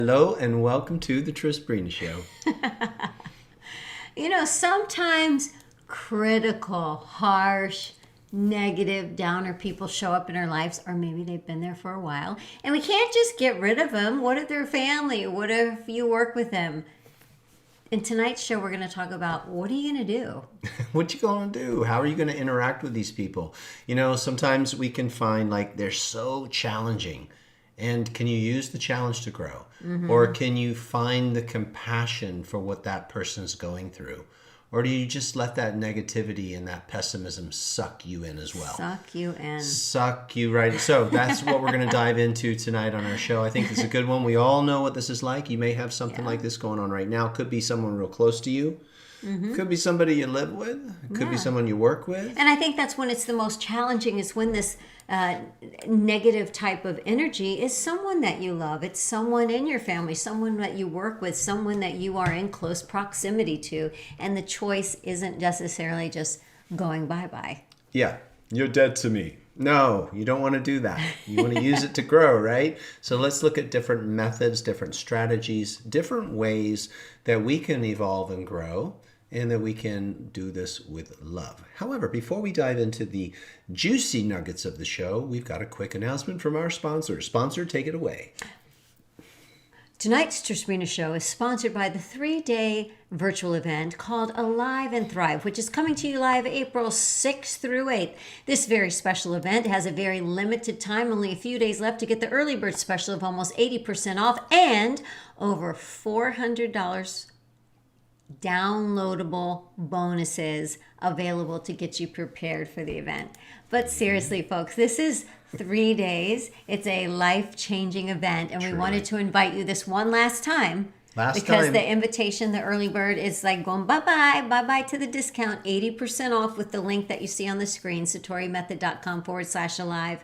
Hello and welcome to the Trisbrina Show. Sometimes critical, harsh, negative, downer people show up in our lives, or maybe they've been there for a while, and we can't just get rid of them. What if they're family? What if you work with them? In tonight's show, we're going to talk about what are you going to do? What you gonna do? How are you gonna interact with these people? Sometimes we can find like they're so challenging. And can you use the challenge to grow? Or can you find the compassion for what that person's going through? Or do you just let that negativity and that pessimism suck you in as well? Suck you in. Suck you right. So that's what we're going to dive into tonight on our show. I think it's a good one. We all know what this is like. You may have something like this going on right now. Could be someone real close to you. Could be somebody you live with. Could be someone you work with. And I think that's when it's the most challenging, is when this negative type of energy is someone that you love. It's someone in your family, someone that you work with, someone that you are in close proximity to. And the choice isn't necessarily just going bye-bye. Yeah, you're dead to me. No, you don't want to do that. You want to use it to grow, right? So let's look at different methods, different strategies, different ways that we can evolve and grow, and that we can do this with love. However, before we dive into the juicy nuggets of the show, we've got a quick announcement from our sponsor. Sponsor, take it away. Tonight's Trisbrina Show is sponsored by the 3-day virtual event called Alive and Thrive, which is coming to you live April 6th through 8th. This very special event has a very limited time, only a few days left to get the early bird special of almost 80% off and over $400 downloadable bonuses available to get you prepared for the event. But seriously, folks, this is 3 days. It's a life-changing event, and we wanted to invite you this one last time. Because the invitation, the early bird, is like going bye-bye to the discount, 80% off with the link that you see on the screen, satorimethod.com/alive,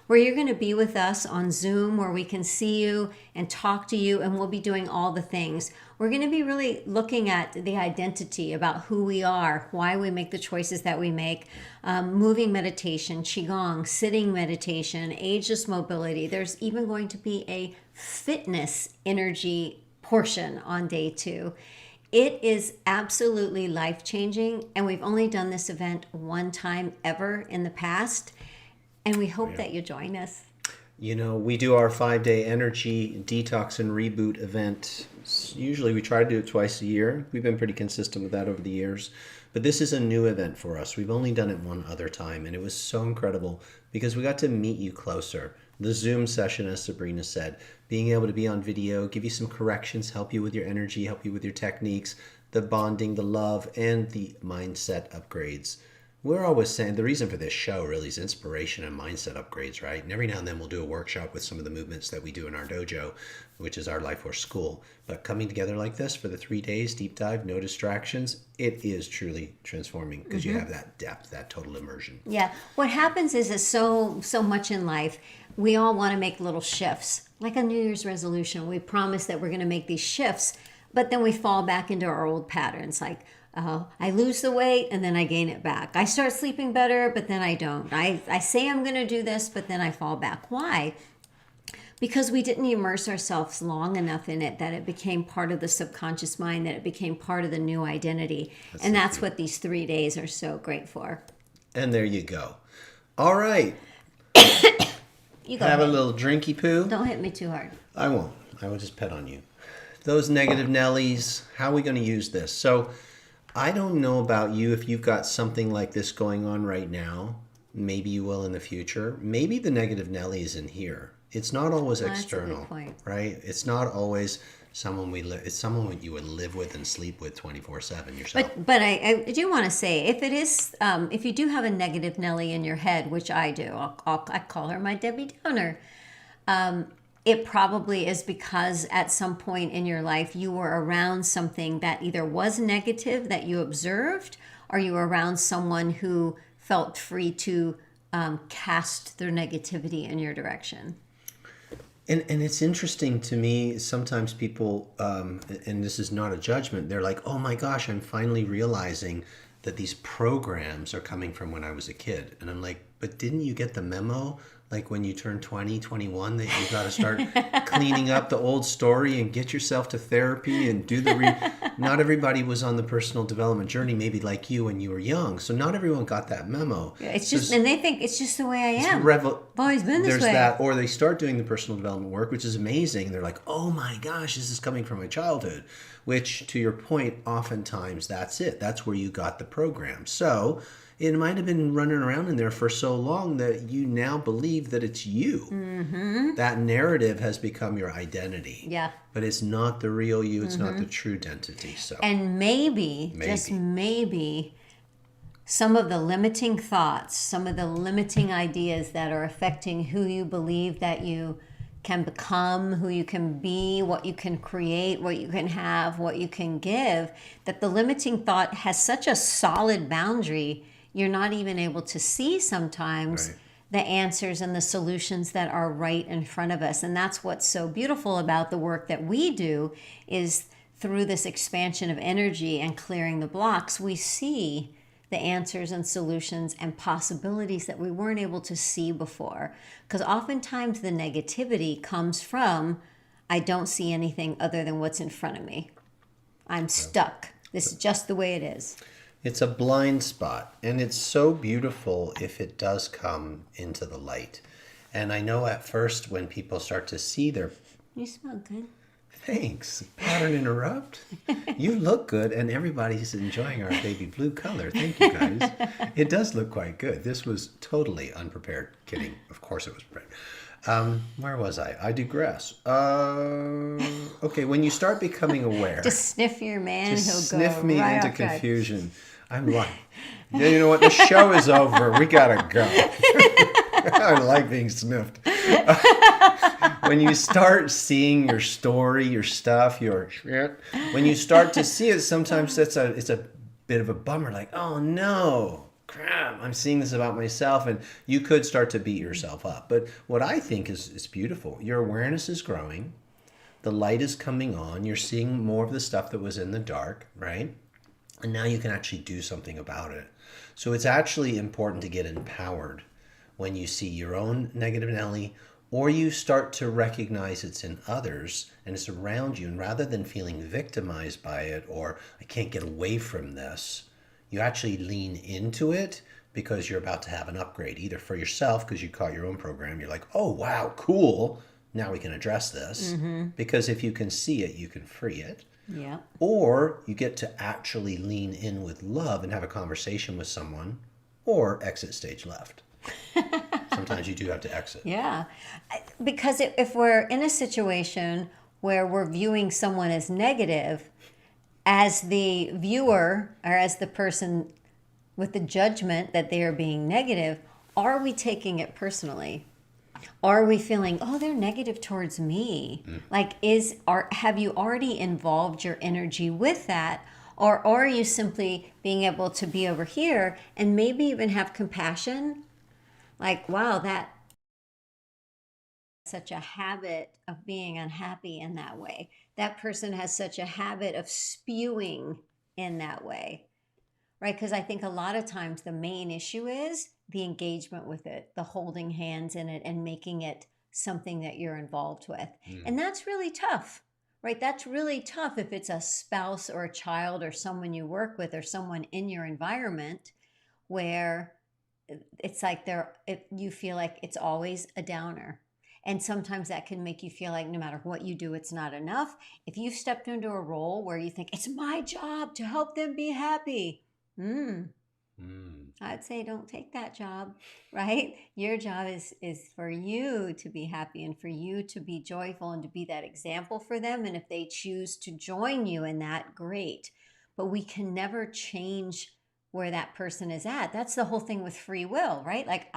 where you're going to be with us on Zoom, where we can see you and talk to you, and we'll be doing all the things. We're going to be really looking at the identity, about who we are, why we make the choices that we make, moving meditation, qigong, sitting meditation, ageless mobility. There's even going to be a fitness energy portion on day 2. It is absolutely life-changing, and we've only done this event one time ever in the past, and we hope that you join us. We do our 5-day energy detox and reboot event. Usually we try to do it twice a year. We've been pretty consistent with that over the years. But this is a new event for us. We've only done it one other time, and it was so incredible because we got to meet you closer. The Zoom session, as Sabrina said, being able to be on video, give you some corrections, help you with your energy, help you with your techniques, the bonding, the love, and the mindset upgrades. We're always saying the reason for this show really is inspiration and mindset upgrades, right? And every now and then we'll do a workshop with some of the movements that we do in our dojo, which is our Life Force school. But coming together like this for the 3 days, deep dive, no distractions, it is truly transforming because you have that depth, that total immersion. Yeah. What happens is so much in life, we all want to make little shifts. Like a New Year's resolution, we promise that we're going to make these shifts, but then we fall back into our old patterns, like, I lose the weight and then I gain it back. I start sleeping better, but then I don't. I say I'm going to do this, but then I fall back. Why? Because we didn't immerse ourselves long enough in it that it became part of the subconscious mind, that it became part of the new identity. That's what these 3 days are so great for. And there you go. All right. You go Have ahead. a little drinky poo. Don't hit me too hard. I won't. I will just pet on you. Those negative Nellies, how are we going to use this? So I don't know about you if you've got something like this going on right now. Maybe you will in the future. Maybe the negative Nelly is in here. It's not always external, That's a good point. right? It's not always someone it's someone you would live with and sleep with 24/7 yourself. But I do want to say, if it is, if you do have a negative Nelly in your head, which I do, I call her my Debbie Downer. It probably is because at some point in your life you were around something that either was negative that you observed, or you were around someone who felt free to cast their negativity in your direction. And it's interesting to me, sometimes people, and this is not a judgment, they're like, oh my gosh, I'm finally realizing that these programs are coming from when I was a kid. And I'm like, but didn't you get the memo like when you turn 20, 21, that you got to start cleaning up the old story and get yourself to therapy and do the not everybody was on the personal development journey, maybe like you when you were young. So not everyone got that memo. Yeah, it's just, and they think it's just the way I am. I've always been this way. There's that, or they start doing the personal development work, which is amazing. They're like, oh my gosh, this is coming from my childhood, which to your point, oftentimes that's it. That's where you got the program. So it might have been running around in there for so long that you now believe that it's you. Mm-hmm. That narrative has become your identity. Yeah. But it's not the real you. It's not the true identity. So. And maybe, just maybe, some of the limiting thoughts, some of the limiting ideas that are affecting who you believe that you can become, who you can be, what you can create, what you can have, what you can give, that the limiting thought has such a solid boundary, you're not even able to see sometimes the answers and the solutions that are right in front of us. And that's what's so beautiful about the work that we do, is through this expansion of energy and clearing the blocks, we see the answers and solutions and possibilities that we weren't able to see before. Because oftentimes the negativity comes from, I don't see anything other than what's in front of me. I'm stuck. This is just the way it is. It's a blind spot, and it's so beautiful if it does come into the light. And I know at first when people start to see their... You smell good. Thanks. Pattern interrupt. You look good, and everybody's enjoying our baby blue color. Thank you, guys. It does look quite good. This was totally unprepared. Kidding. Of course it was prepared. Where was I? I digress. Okay, when you start becoming aware... Just sniff your man, he'll go sniff me right into off guard. Confusion. I'm like, yeah, you know what? The show is over. We gotta go. I like being sniffed. When you start seeing your story, your stuff, your shit, when you start to see it, sometimes it's a bit of a bummer. Like, oh no, crap! I'm seeing this about myself, and you could start to beat yourself up. But what I think is beautiful. Your awareness is growing. The light is coming on. You're seeing more of the stuff that was in the dark, right? And now you can actually do something about it. So it's actually important to get empowered when you see your own negative Nelly, or you start to recognize it's in others and it's around you. And rather than feeling victimized by it, or I can't get away from this, you actually lean into it because you're about to have an upgrade, either for yourself because you caught your own program. You're like, oh, wow, cool. Now we can address this. Mm-hmm. Because if you can see it, you can free it. Yeah. Or you get to actually lean in with love and have a conversation with someone, or exit stage left. Sometimes you do have to exit. Yeah. Because if we're in a situation where we're viewing someone as negative, as the viewer or as the person with the judgment that they are being negative, are we taking it personally? Are we feeling, oh, they're negative towards me? Like, have you already involved your energy with that? Or are you simply being able to be over here and maybe even have compassion? Like, wow, that's such a habit of being unhappy in that way. That person has such a habit of spewing in that way, right? Because I think a lot of times the main issue is the engagement with it, the holding hands in it and making it something that you're involved with. And that's really tough, right? That's really tough if it's a spouse or a child or someone you work with or someone in your environment where it's like you feel like it's always a downer. And sometimes that can make you feel like no matter what you do, it's not enough. If you've stepped into a role where you think it's my job to help them be happy, I'd say don't take that job, right? Your job is for you to be happy and for you to be joyful and to be that example for them. And if they choose to join you in that, great. But we can never change where that person is at. That's the whole thing with free will, right? Like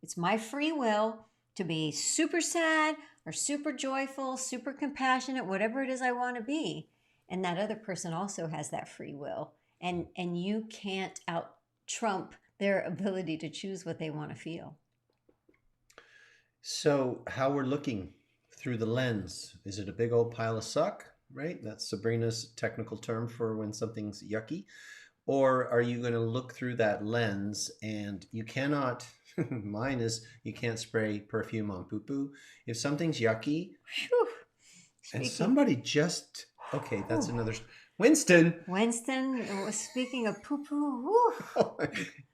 it's my free will to be super sad or super joyful, super compassionate, whatever it is I want to be. And that other person also has that free will. And you can't out-trump their ability to choose what they want to feel. So how we're looking through the lens, is it a big old pile of suck, right? That's Sabrina's technical term for when something's yucky. Or are you going to look through that lens and you cannot, Mine is you can't spray perfume on poo-poo. If something's yucky Whew. and Speaking, somebody just okay, that's another. Winston. Winston, speaking of poo poo,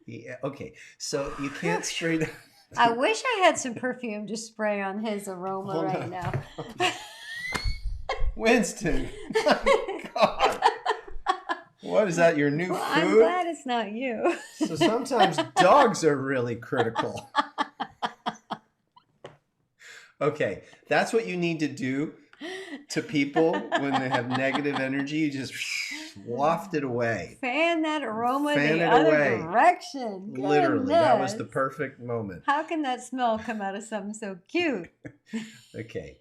Yeah, okay, so you can't spray the. I wish I had some perfume to spray on his aroma Hold right on. now. Winston. My God. What is that? Your new Well, I'm food? glad it's not you. So sometimes dogs are really critical. Okay, that's what you need to do to people when they have negative energy. You just waft it away. Fan that aroma Fan the it other away. direction. Literally, that was the Goodness. perfect moment. How can that smell come out of something so cute? Okay,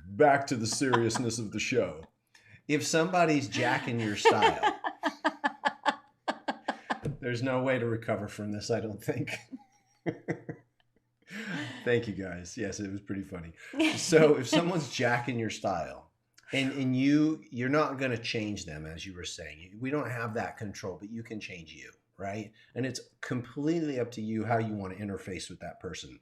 back to the seriousness of the show. If somebody's jacking your style, there's no way to recover from this, I don't think. Thank you, guys. Yes, it was pretty funny. So if someone's jacking your style and you're not going to change them, as you were saying, we don't have that control, but you can change you, right? And it's completely up to you how you want to interface with that person.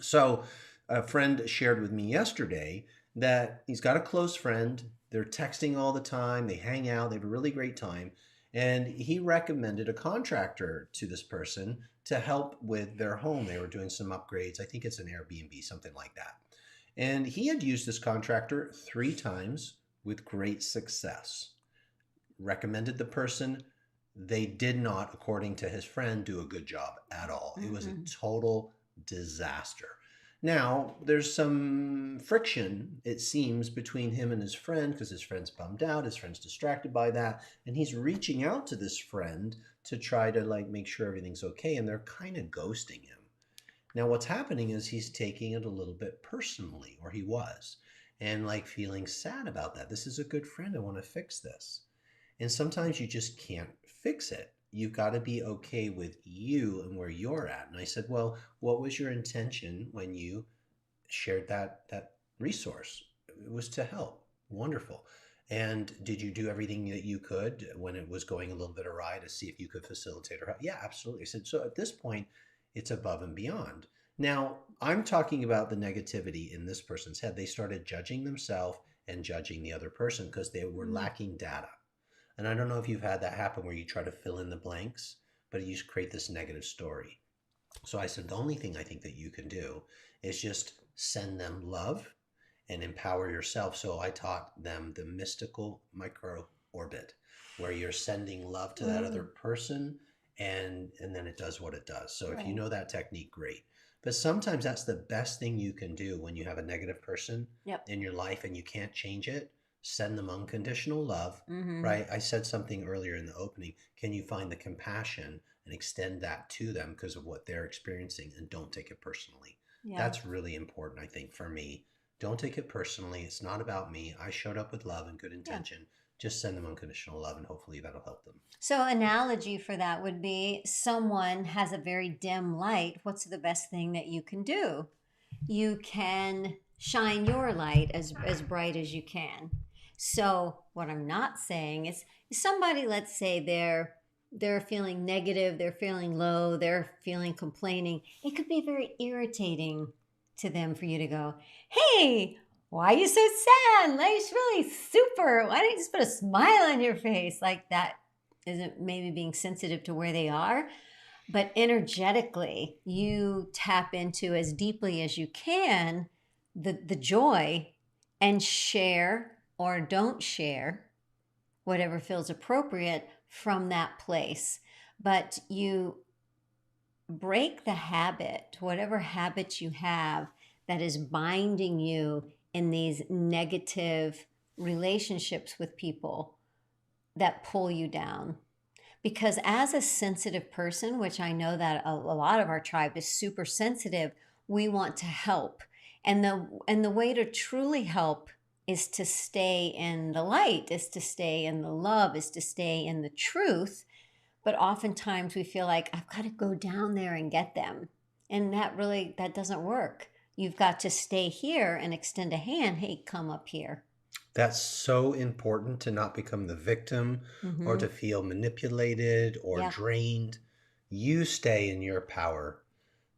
So a friend shared with me yesterday that he's got a close friend. They're texting all the time. They hang out. They have a really great time. And he recommended a contractor to this person to help with their home. They were doing some upgrades. I think it's an Airbnb, something like that. And he had used this contractor 3 times with great success. Recommended the person. They did not, according to his friend, do a good job at all. It was a total disaster. Now, there's some friction, it seems, between him and his friend because his friend's bummed out, his friend's distracted by that, and he's reaching out to this friend to try to make sure everything's okay, and they're kind of ghosting him. Now, what's happening is he's taking it a little bit personally, or he was, and feeling sad about that. This is a good friend. I want to fix this. And sometimes you just can't fix it. You've got to be okay with you and where you're at. And I said, well, what was your intention when you shared that resource? It was to help. Wonderful. And did you do everything that you could when it was going a little bit awry to see if you could facilitate or help? Yeah, absolutely. I said, so at this point, it's above and beyond. Now, I'm talking about the negativity in this person's head. They started judging themselves and judging the other person because they were lacking data. And I don't know if you've had that happen where you try to fill in the blanks, but you just create this negative story. So I said, the only thing I think that you can do is just send them love and empower yourself. So I taught them the mystical micro orbit, where you're sending love to that other person and then it does what it does. So if you know that technique, great. But sometimes that's the best thing you can do when you have a negative person in your life and you can't change it. Send them unconditional love, right? I said something earlier in the opening. Can you find the compassion and extend that to them because of what they're experiencing, and don't take it personally? That's really important, I think, for me. Don't take it personally. It's not about me. I showed up with love and good intention. Just send them unconditional love, and hopefully that'll help them. So analogy for that would be someone has a very dim light. What's the best thing that you can do? You can shine your light as bright as you can. So what I'm not saying is somebody, let's say they're feeling negative, they're feeling low, they're feeling complaining. It could be very irritating to them for you to go, hey, why are you so sad? Life's really super. Why don't you just put a smile on your face? Like that isn't maybe being sensitive to where they are. But energetically, you tap into as deeply as you can the joy and share or don't share whatever feels appropriate from that place. But you break the habit, whatever habit you have that is binding you in these negative relationships with people that pull you down. Because as a sensitive person, which I know that a lot of our tribe is super sensitive, we want to help. And the way to truly help is to stay in the light, is to stay in the love, is to stay in the truth. But oftentimes we feel like I've got to go down there and get them. And that doesn't work. You've got to stay here and extend a hand. Hey, come up here. That's so important, to not become the victim or to feel manipulated or drained. You stay in your power.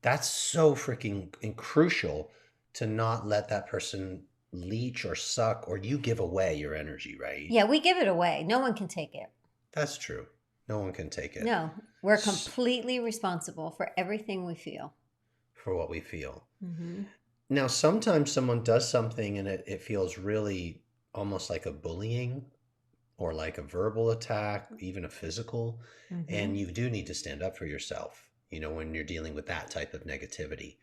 That's so freaking crucial to not let that person leech or suck, or you give away your energy, right? Yeah, we give it away. No one can take it. That's true. No one can take it No, we're completely responsible for everything we feel. for what we feel. Mm-hmm. Now, sometimes someone does something and it feels really almost like a bullying or like a verbal attack, even a physical. Mm-hmm. And you do need to stand up for yourself, when you're dealing with that type of negativity.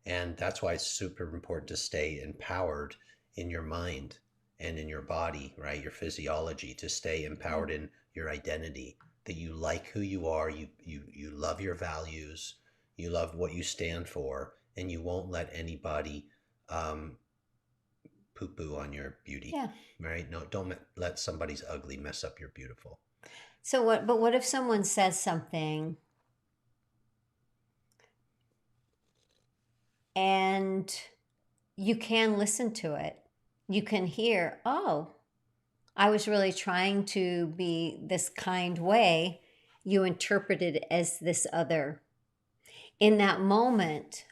And that's why it's super important to stay empowered in your mind and in your body, right? Your physiology, to stay empowered in your identity, that you like who you are, you love your values, you love what you stand for, and you won't let anybody um, poo-poo on your beauty. Yeah. Right? No, don't let somebody's ugly mess up your beautiful. So what? But what if someone says something and you can listen to it? You can hear, oh, I was really trying to be this kind way. You interpreted it as this other. In that moment,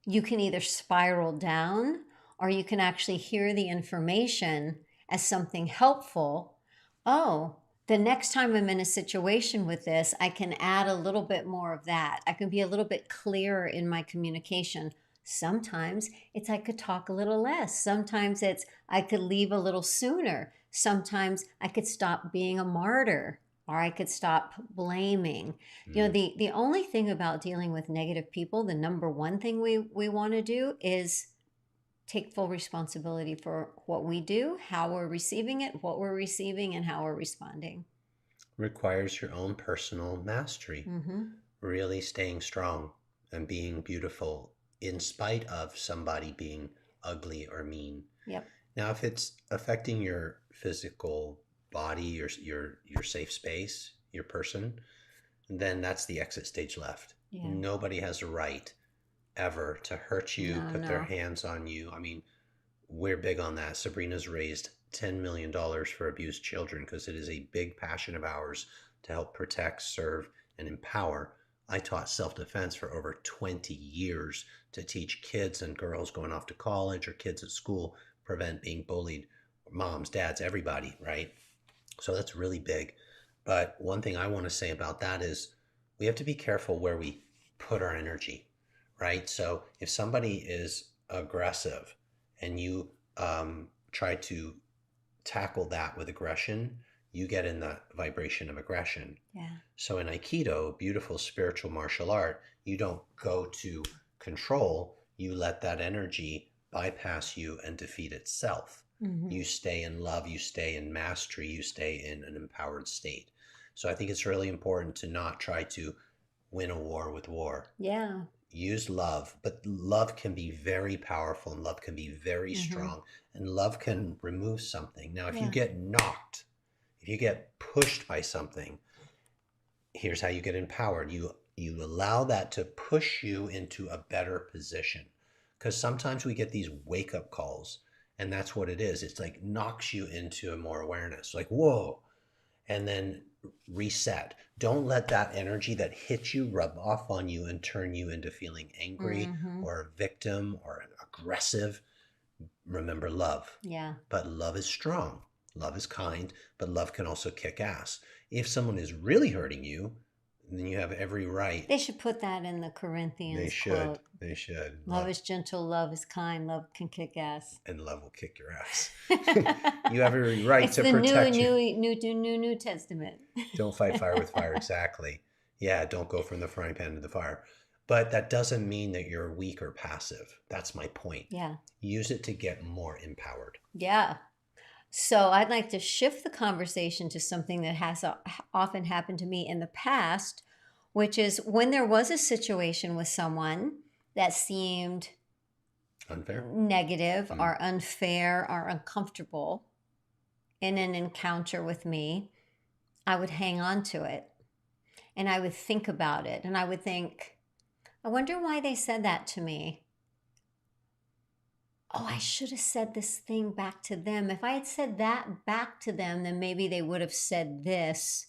you can either spiral down or you can actually hear the information as something helpful. Oh, the next time I'm in a situation with this, I can add a little bit more of that. I can be a little bit clearer in my communication. Sometimes it's I could talk a little less. Sometimes it's I could leave a little sooner. Sometimes I could stop being a martyr or I could stop blaming. The only thing about dealing with negative people, the number one thing we want to do is take full responsibility for what we do, how we're receiving it, what we're receiving, and how we're responding. Requires your own personal mastery. Mm-hmm. Really staying strong and being beautiful in spite of somebody being ugly or mean. Yep. Now, if it's affecting your physical body, your safe space, your person, then that's the exit stage left. Yeah. Nobody has a right ever to hurt you, put their No. hands on you. I mean, we're big on that. Sabrina's raised $10 million for abused children because it is a big passion of ours to help protect, serve, and empower. I taught self-defense for over 20 years to teach kids and girls going off to college or kids at school, prevent being bullied, moms, dads, everybody, right? So that's really big. But one thing I want to say about that is we have to be careful where we put our energy, right? So if somebody is aggressive and you try to tackle that with aggression, you get in the vibration of aggression. Yeah. So in Aikido, beautiful spiritual martial art, you don't go to control, you let that energy bypass you and defeat itself. Mm-hmm. You stay in love, you stay in mastery, you stay in an empowered state. So I think it's really important to not try to win a war with war. Yeah. Use love, but love can be very powerful and love can be very strong, and love can remove something. Now, if you get knocked, if you get pushed by something, here's how you get empowered. You allow that to push you into a better position, because sometimes we get these wake-up calls, and that's what it is. It's like knocks you into more awareness, like, whoa, and then reset. Don't let that energy that hits you rub off on you and turn you into feeling angry or a victim or aggressive. Remember love. Yeah. But love is strong. Love is kind, but love can also kick ass. If someone is really hurting you, then you have every right. They should put that in the Corinthians They should. quote. They should. Love is gentle, love is kind, love can kick ass. And love will kick your ass. You have every right it's to the protect New Testament. Don't fight fire with fire, exactly. Yeah, don't go from the frying pan to the fire. But that doesn't mean that you're weak or passive. That's my point. Yeah. Use it to get more empowered. Yeah. So I'd like to shift the conversation to something that has often happened to me in the past, which is when there was a situation with someone that seemed unfair, negative or unfair or uncomfortable in an encounter with me, I would hang on to it and I would think about it and I would think, I wonder why they said that to me. Oh, I should have said this thing back to them. If I had said that back to them, then maybe they would have said this.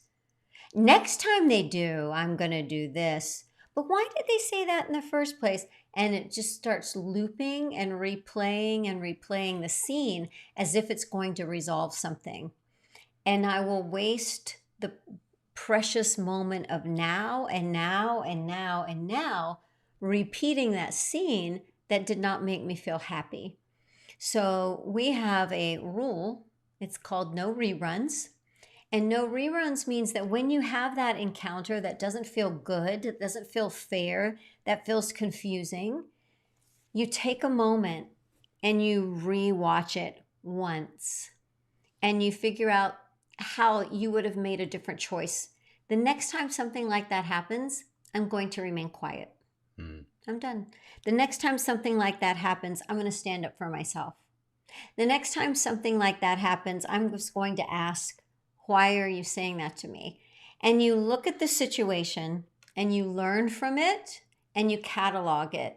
Next time they do, I'm going to do this. But why did they say that in the first place? And it just starts looping and replaying the scene as if it's going to resolve something. And I will waste the precious moment of now and now and now and now repeating that scene that did not make me feel happy. So we have a rule. It's called no reruns. And no reruns means that when you have that encounter that doesn't feel good, that doesn't feel fair, that feels confusing, you take a moment and you rewatch it once and you figure out how you would have made a different choice. The next time something like that happens, I'm going to remain quiet. I'm done. The next time something like that happens, I'm going to stand up for myself. The next time something like that happens, I'm just going to ask, why are you saying that to me? And you look at the situation and you learn from it and you catalog it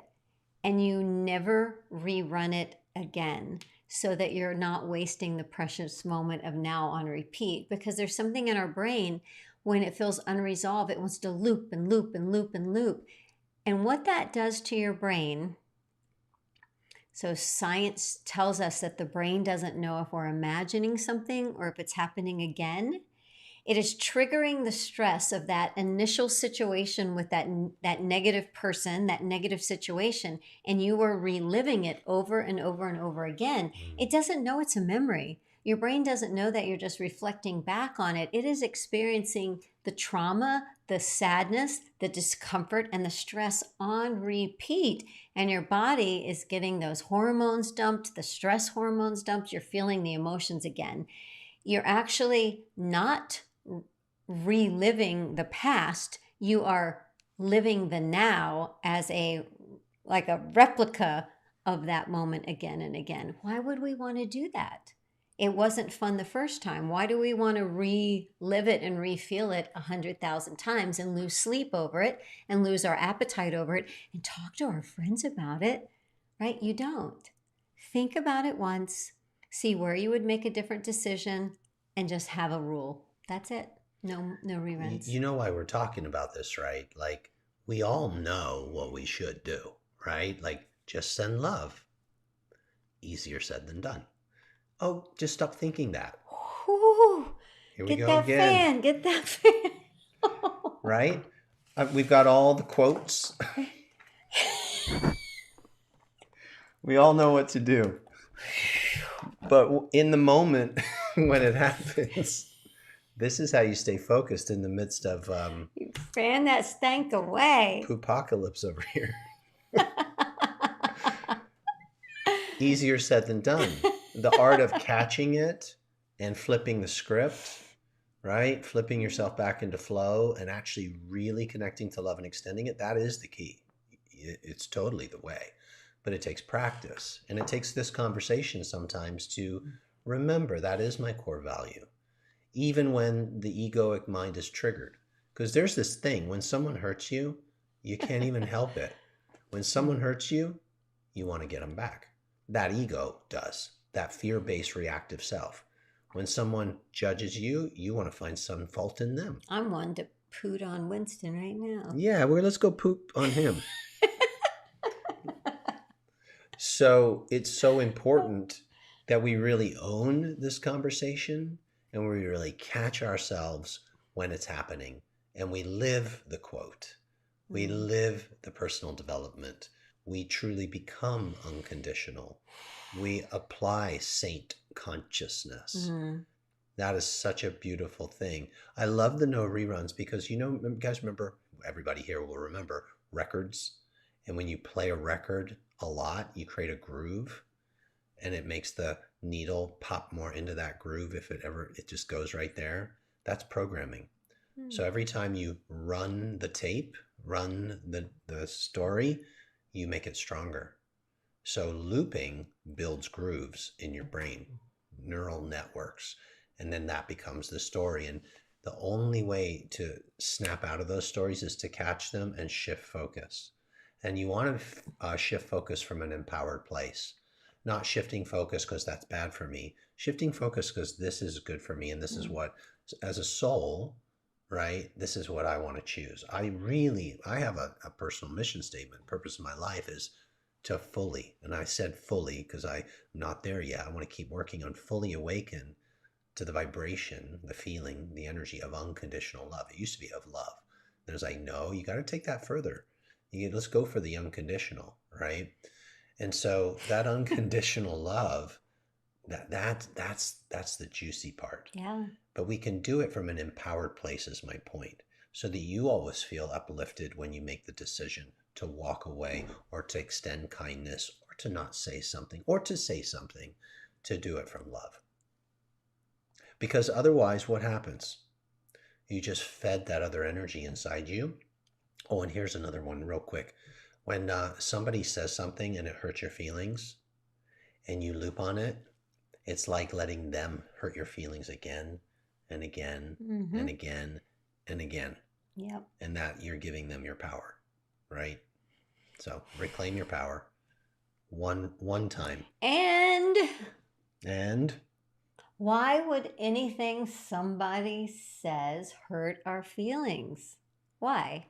and you never rerun it again so that you're not wasting the precious moment of now on repeat, because there's something in our brain when it feels unresolved, it wants to loop and loop and loop and loop. And what that does to your brain, so science tells us that the brain doesn't know if we're imagining something or if it's happening again. It is triggering the stress of that initial situation with that negative person, that negative situation, and you are reliving it over and over and over again. It doesn't know it's a memory. Your brain doesn't know that you're just reflecting back on it. It is experiencing the trauma, the sadness, the discomfort, and the stress on repeat. And your body is getting those hormones dumped, the stress hormones dumped. You're feeling the emotions again. You're actually not reliving the past. You are living the now as like a replica of that moment again and again. Why would we want to do that? It wasn't fun the first time. Why do we want to relive it and refeel it 100,000 times and lose sleep over it and lose our appetite over it and talk to our friends about it, right? You don't. Think about it once, see where you would make a different decision, and just have a rule. That's it. No reruns. You know why we're talking about this, right? Like, we all know what we should do, right? Like, just send love. Easier said than done. Oh, just stop thinking that. Whew. Here we Get go that again. fan. Get that fan. Right? We've got all the quotes. We all know what to do. But in the moment when it happens, this is how you stay focused in the midst of Fan that stank away. poopocalypse over here. Easier said than done. The art of catching it and flipping the script, right? Flipping yourself back into flow and actually really connecting to love and extending it. That is the key. It's totally the way, but it takes practice. And it takes this conversation sometimes to remember that is my core value, even when the egoic mind is triggered. Because there's this thing, when someone hurts you, you can't even help it. When someone hurts you, you want to get them back. That ego does. That fear-based reactive self. When someone judges you, you want to find some fault in them. I'm one to poot on Winston right now. Yeah, let's go poop on him. So it's so important that we really own this conversation and we really catch ourselves when it's happening. And we live the quote. We live the personal development. We truly become unconditional. We apply saint consciousness. That is such a beautiful thing. I love the no reruns because, you guys remember, everybody here will remember records. And when you play a record a lot, you create a groove and it makes the needle pop more into that groove if it just goes right there. That's programming. So every time you run the tape, run the story, you make it stronger. So looping builds grooves in your brain, neural networks, and then that becomes the story. And the only way to snap out of those stories is to catch them and shift focus. And you want to shift focus from an empowered place, not shifting focus because that's bad for me, shifting focus because this is good for me. And this is what, as a soul, right? This is what I want to choose. I have a personal mission statement. Purpose of my life is to fully, and I said fully because I'm not there yet. I want to keep working on fully awaken to the vibration, the feeling, the energy of unconditional love. It used to be of love. And I was like, no, you got to take that further. Let's go for the unconditional, right? And so that unconditional love, that's the juicy part. Yeah. But we can do it from an empowered place, is my point, so that you always feel uplifted when you make the decision to walk away or to extend kindness or to not say something or to say something, to do it from love. Because otherwise, what happens? You just fed that other energy inside you. Oh, and here's another one real quick. When somebody says something and it hurts your feelings and you loop on it, it's like letting them hurt your feelings again and again and again and again. Yep. And that you're giving them your power, right? So reclaim your power one time. And why would anything somebody says hurt our feelings? Why?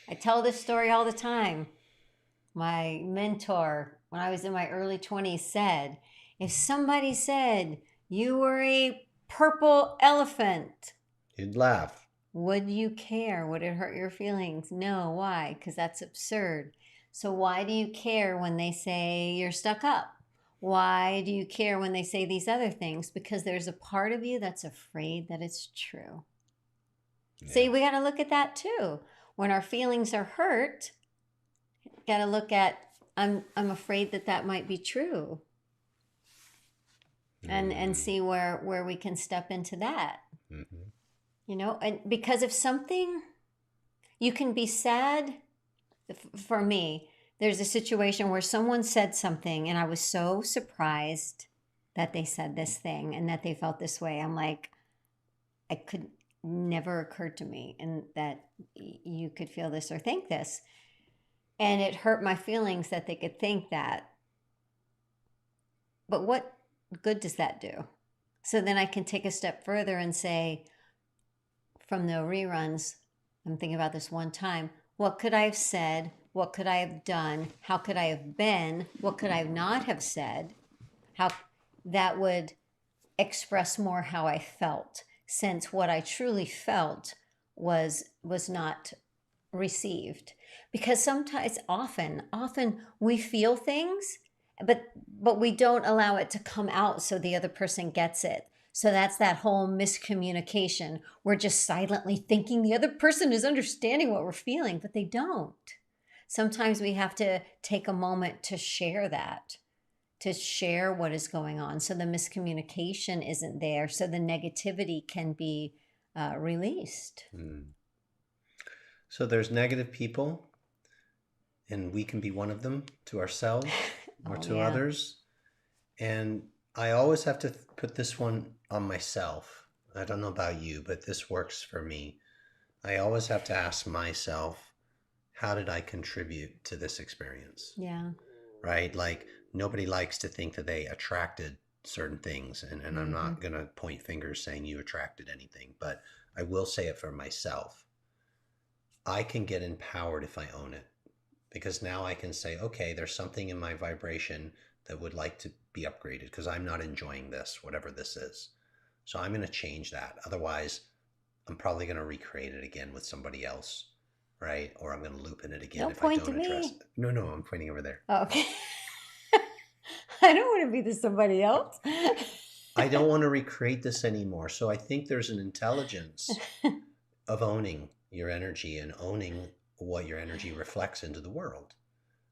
I tell this story all the time. My mentor, when I was in my early 20s, said, if somebody said you were a purple elephant, you'd laugh. Would you care? Would it hurt your feelings? No. Why? Because that's absurd. So why do you care when they say you're stuck up? Why do you care when they say these other things? Because there's a part of you that's afraid that it's true. Yeah. See, we got to look at that too. When our feelings are hurt, got to look at, I'm afraid that might be true. And see where we can step into that. Mm-hmm. You know, and because if something, you can be sad. For me, there's a situation where someone said something and I was so surprised that they said this thing and that they felt this way. I'm like, I could never occurred to me and that you could feel this or think this. And it hurt my feelings that they could think that. But what good does that do? So then I can take a step further and say, from the reruns, I'm thinking about this one time, what could I have said? What could I have done? How could I have been? What could I not have said? How that would express more how I felt, since what I truly felt was not received. Because sometimes, often we feel things, but we don't allow it to come out so the other person gets it. So that's that whole miscommunication. We're just silently thinking the other person is understanding what we're feeling, but they don't. Sometimes we have to take a moment to share that, to share what is going on. So the miscommunication isn't there. So the negativity can be released. So there's negative people, and we can be one of them to ourselves or to others. And I always have to put this one on myself. I don't know about you, but this works for me. I always have to ask myself, how did I contribute to this experience? Yeah. Right? Like, nobody likes to think that they attracted certain things. And I'm not going to point fingers saying you attracted anything, but I will say it for myself. I can get empowered if I own it, because now I can say, okay, there's something in my vibration that would like to be upgraded because I'm not enjoying this, whatever this is. So I'm going to change that. Otherwise, I'm probably going to recreate it again with somebody else, right? Or I'm going to loop in it again if I don't address it. No, I'm pointing over there. Oh, okay. I don't want to be the somebody else. I don't want to recreate this anymore. So I think there's an intelligence of owning your energy and owning what your energy reflects into the world.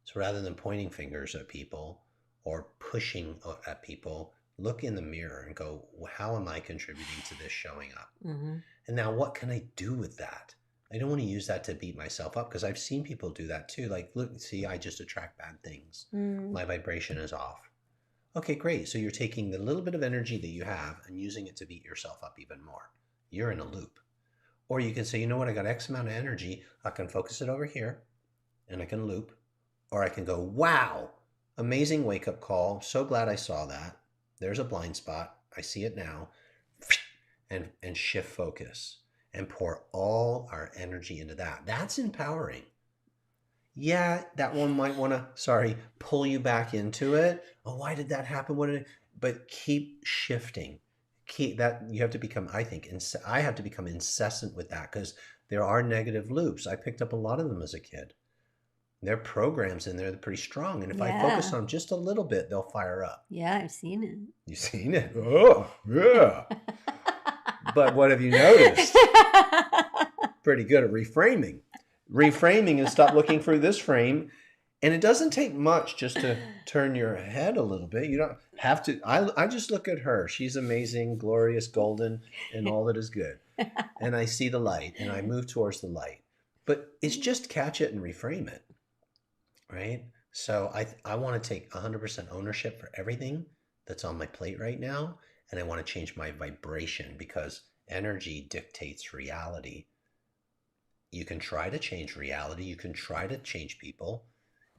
So rather than pointing fingers at people or pushing at people, look in the mirror and go, well, how am I contributing to this showing up? Mm-hmm. And now what can I do with that? I don't want to use that to beat myself up, because I've seen people do that too. Like, look, see, I just attract bad things. My vibration is off. Okay, great. So you're taking the little bit of energy that you have and using it to beat yourself up even more. You're in a loop. Or you can say, you know what, I got X amount of energy. I can focus it over here and I can loop. Or I can go, wow, amazing wake-up call. So glad I saw that. There's a blind spot. I see it now. And shift focus. and pour all our energy into that. That's empowering. Yeah, that one might want to, pull you back into it. Oh, why did that happen? But keep shifting. Keep that. You have to become, I have to become incessant with that, because there are negative loops. I picked up a lot of them as a kid. There are programs in there that are pretty strong. And if I focus on them just a little bit, they'll fire up. Yeah, I've seen it. You've seen it? Oh, yeah. But what have you noticed? Pretty good at reframing. Reframing is stop looking through this frame. And it doesn't take much just to turn your head a little bit. You don't have to. I just look at her. She's amazing, glorious, golden, and all that is good. And I see the light, and I move towards the light. But it's just catch it and reframe it, right? So I want to take 100% ownership for everything that's on my plate right now. And I want to change my vibration, because energy dictates reality. You can try to change reality. You can try to change people.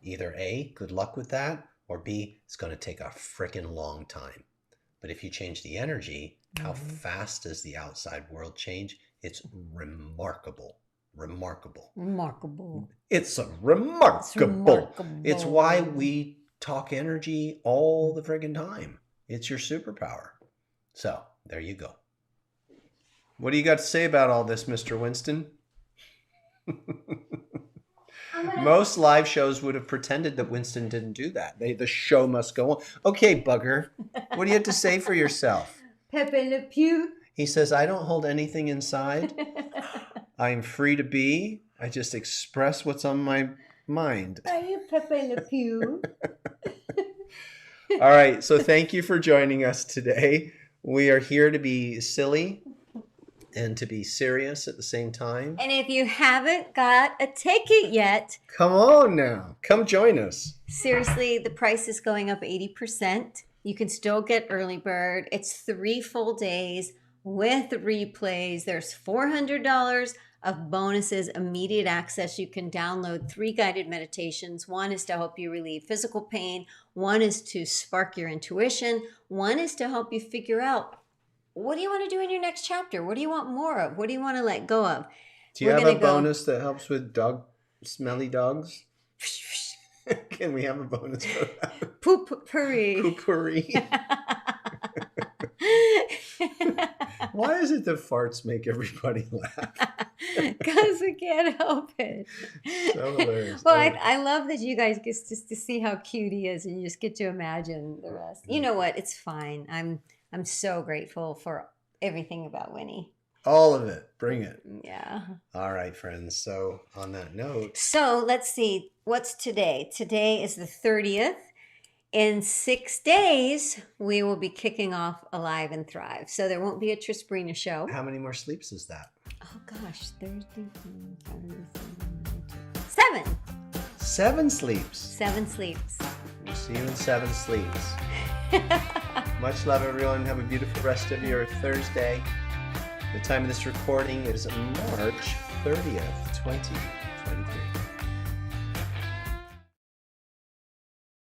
Either A, good luck with that, or B, it's going to take a freaking long time. But if you change the energy, how fast does the outside world change? It's remarkable. Remarkable. Remarkable. It's remarkable. It's why we talk energy all the friggin' time. It's your superpower. So, there you go. What do you got to say about all this, Mr. Winston? Most live shows would have pretended that Winston didn't do that. The show must go on. Okay, bugger. What do you have to say for yourself? Pepe Le Pew. He says, I don't hold anything inside. I'm free to be. I just express what's on my mind. Are you Pepe Le Pew? All right. So thank you for joining us today. We are here to be silly and to be serious at the same time. And if you haven't got a ticket yet, come on now. Come join us. Seriously, the price is going up 80%. You can still get early bird. It's 3 full days with replays. There's $400 of bonuses, immediate access. You can download 3 guided meditations. One is to help you relieve physical pain. One is to spark your intuition. One is to help you figure out, what do you want to do in your next chapter? What do you want more of? What do you want to let go of? Do you have a bonus that helps with smelly dogs? Can we have a bonus for that? Poop-pourri. Poop-pourri. Why is it that farts make everybody laugh? Because we can't help it. So hilarious. Well, I love that you guys get just to see how cute he is, and you just get to imagine the rest. You know what? It's fine. I'm so grateful for everything about Winnie. All of it. Bring it. Yeah. All right, friends. So on that note. So let's see. What's today? Today is the 30th. In 6 days, we will be kicking off Alive and Thrive. So there won't be a Trisbrina show. How many more sleeps is that? Oh, gosh. Thursday, Friday, Saturday, 7. 7 sleeps. 7 sleeps. We'll see you in 7 sleeps. Much love, everyone. Have a beautiful rest of your Thursday. The time of this recording is March 30th, 2023.